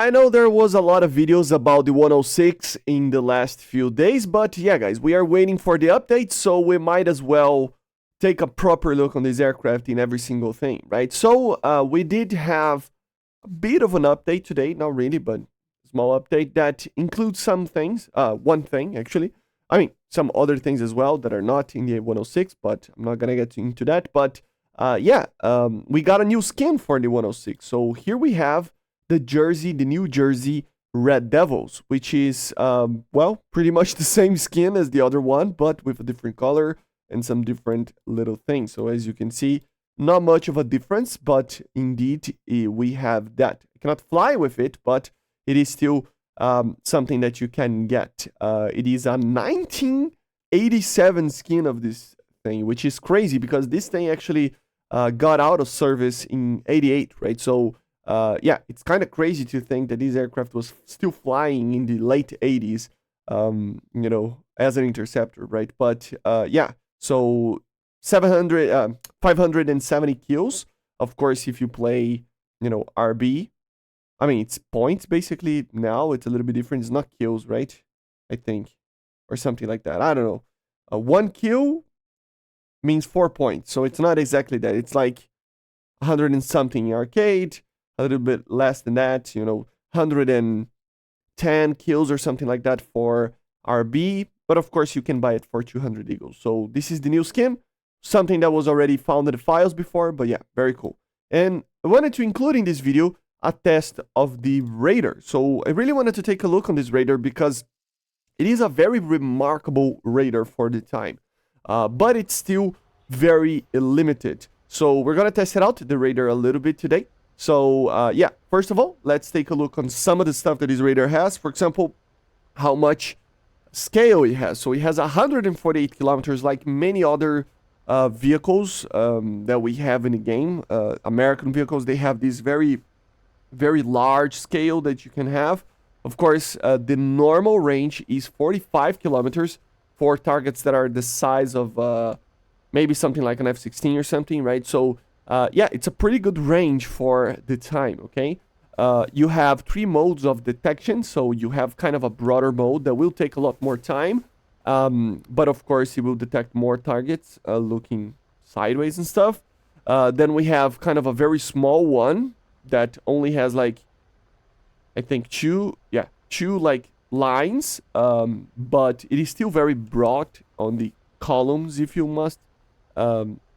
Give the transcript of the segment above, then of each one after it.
I know there was a lot of videos about the 106 in the last few days, but yeah, guys, we are waiting for the update, so we might as well take a proper look on this aircraft in every single thing, right? So we did have a bit of an update today, not really, but small update that includes some things, one thing actually. I mean, some other things as well that are not in the 106, but I'm not gonna get into that. But yeah, we got a new skin for the 106. So here we have the New Jersey Red Devils, which is, well, pretty much the same skin as the other one, but with a different color and some different little things. So as you can see, not much of a difference, but indeed we have that. You cannot fly with it, but it is still something that you can get. It is a 1987 skin of this thing, which is crazy because this thing actually got out of service in 88, right? So yeah, it's kind of crazy to think that this aircraft was still flying in the late 80s, as an interceptor, right? But yeah, so 570 kills. Of course, if you play, RB, I mean, it's points basically. Now it's a little bit different. It's not kills, right? I think, or something like that. I don't know. One kill means 4 points, so it's not exactly that. It's like 100 and something in arcade, a little bit less than that. 110 kills or something like that for RB. But of course, you can buy it for 200 eagles. So this is the new skin, something that was already found in the files before. But yeah, very cool. And I wanted to include in this video a test of the radar. So I really wanted to take a look on this radar because it is a very remarkable radar for the time, but it's still very limited. So we're gonna test it out, the radar, a little bit today. So yeah, first of all, let's take a look on some of the stuff that this radar has. For example, how much scale it has. So it has 148 kilometers, like many other vehicles that we have in the game. American vehicles, they have this very large scale that you can have. Of course, the normal range is 45 kilometers for targets that are the size of maybe something like an F-16 or something, right? So yeah, it's a pretty good range for the time, okay? You have 3 modes of detection, so you have kind of a broader mode that will take a lot more time, but of course it will detect more targets looking sideways and stuff. Then we have kind of a very small one that only has like, I think two like lines, but it is still very broad on the columns, if you must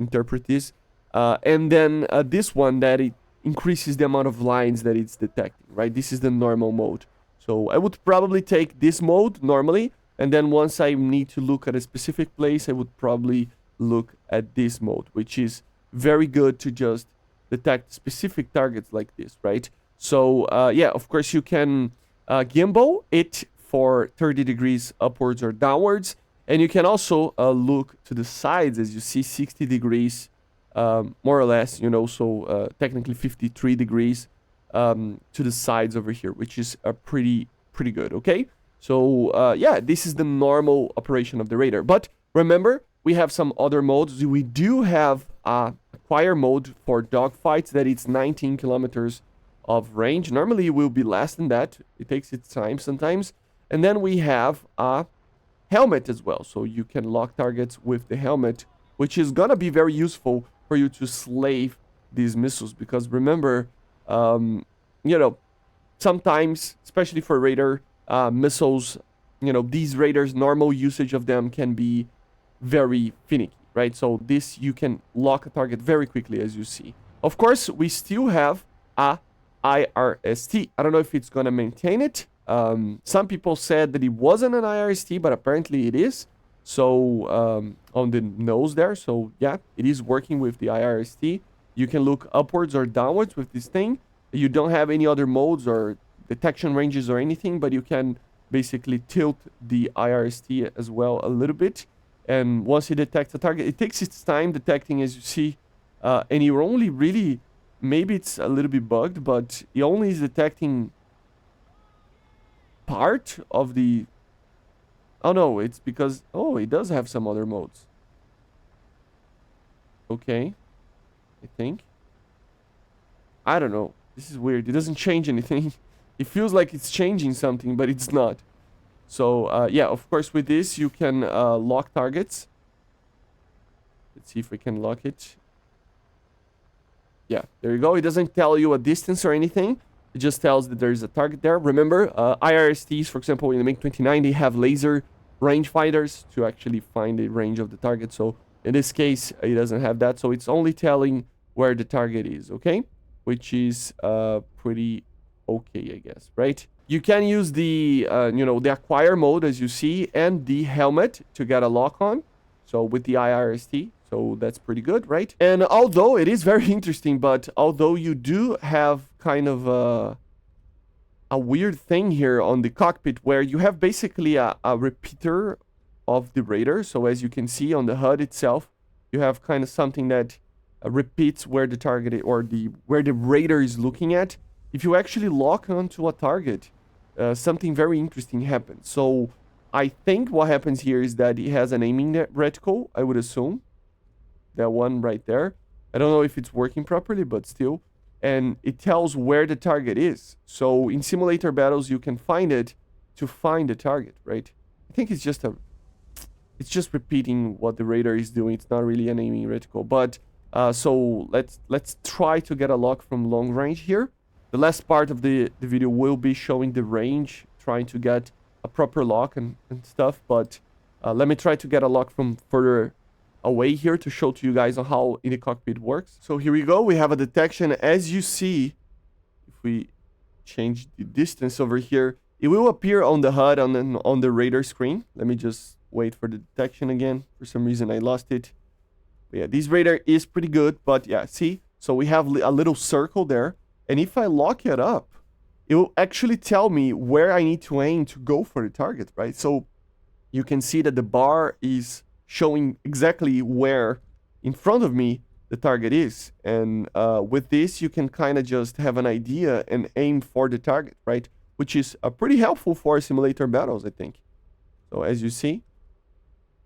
interpret this. And then this one that it increases the amount of lines that it's detecting, right? This is the normal mode. So I would probably take this mode normally, and then once I need to look at a specific place, I would probably look at this mode, which is very good to just detect specific targets like this, right? So yeah, of course you can gimbal it for 30 degrees upwards or downwards, and you can also look to the sides, as you see, 60 degrees more or less, so technically 53 degrees to the sides over here, which is pretty good, okay? So yeah, this is the normal operation of the radar. But remember, we have some other modes. We do have a acquire mode for dogfights that it's 19 kilometers of range. Normally it will be less than that. It takes its time sometimes. And then we have a helmet as well. So you can lock targets with the helmet, which is gonna be very useful for you to slave these missiles. Because remember, sometimes, especially for radar missiles, these radars, normal usage of them can be very finicky, right? So this, you can lock a target very quickly, as you see. Of course, we still have a IRST. I don't know if it's gonna maintain it. Some people said that it wasn't an IRST, but apparently it is. So on the nose there. So yeah, it is working with the IRST. You can look upwards or downwards with this thing. You don't have any other modes or detection ranges or anything, but you can basically tilt the IRST as well a little bit. And once it detects a target, it takes its time detecting, as you see. And you're only really, maybe it's a little bit bugged, but it only is detecting part of the... Oh no, it's because... Oh, it does have some other modes. Okay. I think. I don't know. This is weird. It doesn't change anything. It feels like it's changing something, but it's not. So, yeah, of course, with this, you can lock targets. Let's see if we can lock it. Yeah, there you go. It doesn't tell you a distance or anything. It just tells that there's a target there. Remember, IRSTs, for example, in the MiG-29, they have laser rangefinders to actually find the range of the target. So in this case, it doesn't have that. So it's only telling where the target is, okay? Which is pretty okay, I guess, right? You can use the, the acquire mode, as you see, and the helmet to get a lock on. So with the IRST. So that's pretty good, right? And although it is very interesting, but although you do have kind of a weird thing here on the cockpit where you have basically a repeater of the radar. So as you can see on the HUD itself, you have kind of something that repeats where the target is, or where the radar is looking at. If you actually lock onto a target, something very interesting happens. So I think what happens here is that it has an aiming reticle, I would assume. That one right there. I don't know if it's working properly, but still. And it tells where the target is. So in simulator battles, you can find it to find the target, right? I think it's just repeating what the radar is doing. It's not really an aiming reticle. But so let's try to get a lock from long range here. The last part of the video will be showing the range, trying to get a proper lock and stuff. But let me try to get a lock from further away here to show to you guys on how in the cockpit works. So here we go. We have a detection. As you see, if we change the distance over here, it will appear on the HUD on the radar screen. Let me just wait for the detection again. For some reason, I lost it. But yeah, this radar is pretty good. But yeah, see? So we have a little circle there. And if I lock it up, it will actually tell me where I need to aim to go for the target, right? So you can see that the bar is showing exactly where in front of me the target is. And with this, you can kind of just have an idea and aim for the target, right? Which is pretty helpful for simulator battles, I think. So as you see,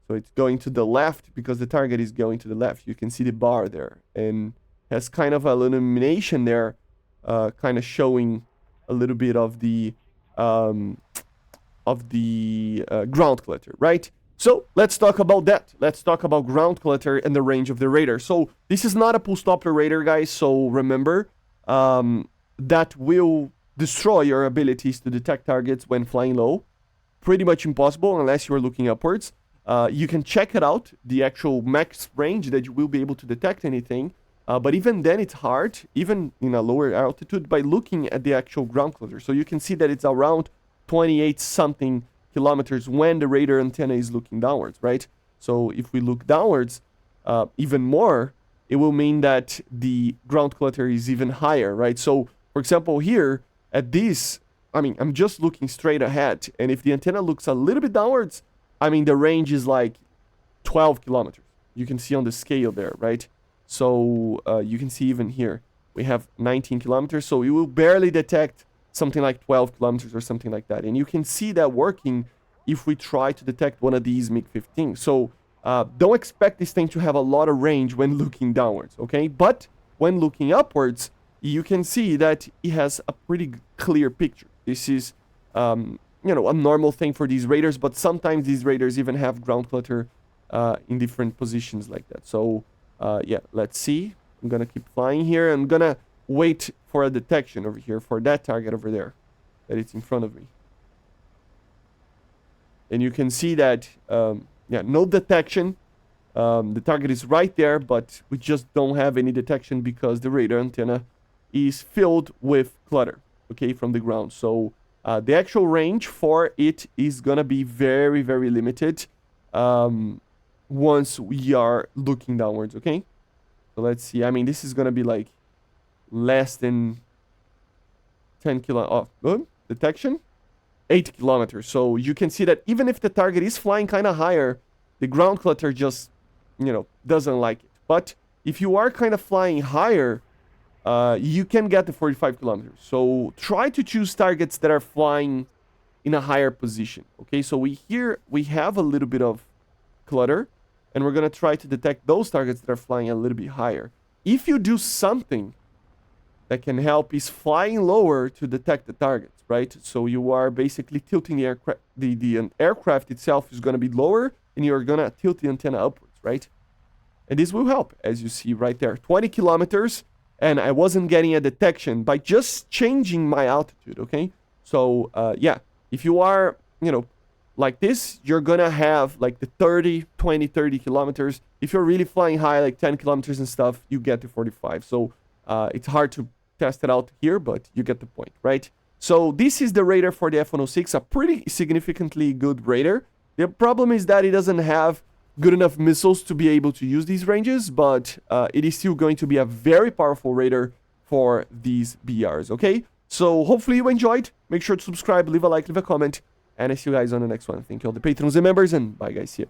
so it's going to the left because the target is going to the left. You can see the bar there and has kind of an illumination there, kind of showing a little bit of the ground clutter, right? So let's talk about that. Let's talk about ground clutter and the range of the radar. So this is not a pulse Doppler radar, guys. So remember, that will destroy your abilities to detect targets when flying low. Pretty much impossible unless you're looking upwards. You can check it out, the actual max range that you will be able to detect anything. But even then it's hard, even in a lower altitude, by looking at the actual ground clutter. So you can see that it's around 28 something kilometers when the radar antenna is looking downwards, right? So if we look downwards even more, it will mean that the ground clutter is even higher, right? So for example, here at this, I mean, I'm just looking straight ahead. And if the antenna looks a little bit downwards, I mean, the range is like 12 kilometers. You can see on the scale there, right? So you can see even here, we have 19 kilometers. So you will barely detect something like 12 kilometers or something like that. And you can see that working if we try to detect one of these MiG-15. So don't expect this thing to have a lot of range when looking downwards, okay? But when looking upwards, you can see that it has a pretty clear picture. This is, a normal thing for these radars, but sometimes these radars even have ground clutter in different positions like that. So, yeah, let's see. I'm gonna keep flying here. I'm gonna wait for a detection over here for that target over there that it's in front of me. And you can see that, yeah, no detection. The target is right there, but we just don't have any detection because the radar antenna is filled with clutter, okay, from the ground. So the actual range for it is gonna be very, very limited once we are looking downwards, okay? So let's see. I mean, this is gonna be like less than 10 detection, 8 kilometers. So you can see that even if the target is flying kind of higher, the ground clutter just, doesn't like it. But if you are kind of flying higher, you can get the 45 kilometers. So try to choose targets that are flying in a higher position. Okay, so we have a little bit of clutter, and we're gonna try to detect those targets that are flying a little bit higher. If you do something that can help is flying lower to detect the targets. right? So you are basically tilting the aircraft. The aircraft itself is going to be lower, and you're going to tilt the antenna upwards, right? And this will help, as you see right there. 20 kilometers, and I wasn't getting a detection by just changing my altitude, okay? So, yeah, if you are, you know, like this, you're gonna have like the 20, 30 kilometers. If you're really flying high, like 10 kilometers and stuff, you get to 45. So, it's hard to test it out here, but you get the point, right? So this is the radar for the F-106, a pretty significantly good radar. The problem is that it doesn't have good enough missiles to be able to use these ranges, but it is still going to be a very powerful radar for these BRs, okay? So hopefully you enjoyed. Make sure to subscribe, leave a like, leave a comment, and I see you guys on the next one. Thank you all the patrons and members, and bye guys, see ya.